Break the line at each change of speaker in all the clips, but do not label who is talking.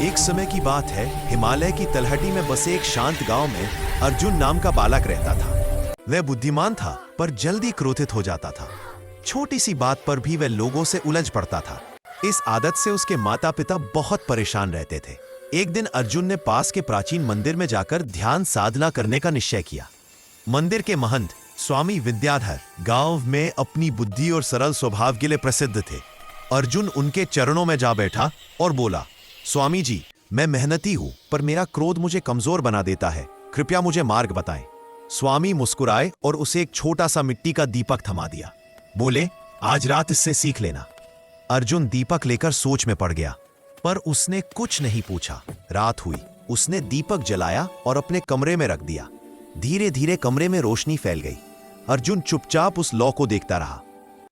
एक समय की बात है, हिमालय की तलहटी में बसे एक शांत गांव में अर्जुन नाम का बालक रहता था। वह बुद्धिमान था पर जल्दी क्रोधित हो जाता था। छोटी सी बात पर भी वह लोगों से उलझ पड़ता था। इस आदत से उसके माता पिता बहुत परेशान रहते थे। एक दिन अर्जुन ने पास के प्राचीन मंदिर में जाकर ध्यान साधना करने का निश्चय किया। मंदिर के महंत स्वामी विद्याधर गांव में अपनी बुद्धि और सरल स्वभाव के लिए प्रसिद्ध थे। अर्जुन उनके चरणों में जा बैठा और बोला, स्वामी जी, मैं मेहनती हूं पर मेरा क्रोध मुझे कमजोर बना देता है, कृपया मुझे मार्ग बताएं। स्वामी मुस्कुराए और उसे एक छोटा सा मिट्टी का दीपक थमा दिया। बोले, आज रात इससे सीख लेना। अर्जुन दीपक लेकर सोच में पड़ गया, पर उसने कुछ नहीं पूछा। रात हुई, उसने दीपक जलाया और अपने कमरे में रख दिया। धीरे धीरे कमरे में रोशनी फैल गई। अर्जुन चुपचाप उस लौ को देखता रहा।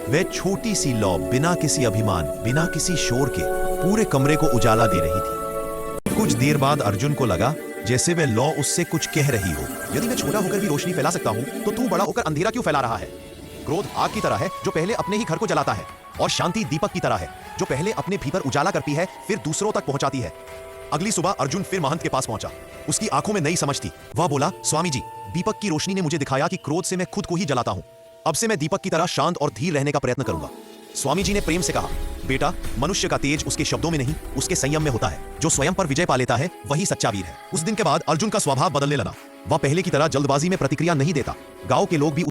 वह छोटी सी लौ बिना किसी अभिमान, बिना किसी शोर के पूरे कमरे को उजाला दे रही थी। कुछ देर बाद अर्जुन को लगा जैसे वह लौ उससे कुछ कह रही हो। यदि मैं छोटा होकर भी रोशनी फैला सकता हूं, तो तू बड़ा होकर अंधेरा क्यों फैला रहा है? क्रोध आग की तरह है जो पहले अपने ही घर को जलाता है, और शांति दीपक की तरह है जो पहले अपने भीतर उजाला करती है फिर दूसरों तक पहुंचाती है। अगली सुबह अर्जुन फिर महंत के पास पहुंचा। उसकी आंखों में नई समझ थी। वह बोला, स्वामी जी, दीपक की रोशनी ने मुझे दिखाया कि क्रोध से मैं खुद को ही जलाता हूं। अब से मैं दीपक की तरह शांत और धीर रहने का प्रयत्न करूंगा। स्वामी जी ने प्रेम से कहा, बेटा, मनुष्य का तेज उसके शब्दों में नहीं, उसके संयम में होता है। जो स्वयं पर विजय पा लेता है वही सच्चा वीर है। उस दिन के बाद अर्जुन का स्वभाव बदलने लगा। वह पहले की तरह जल्दबाजी में प्रतिक्रिया नहीं देता। गांव के लोग भी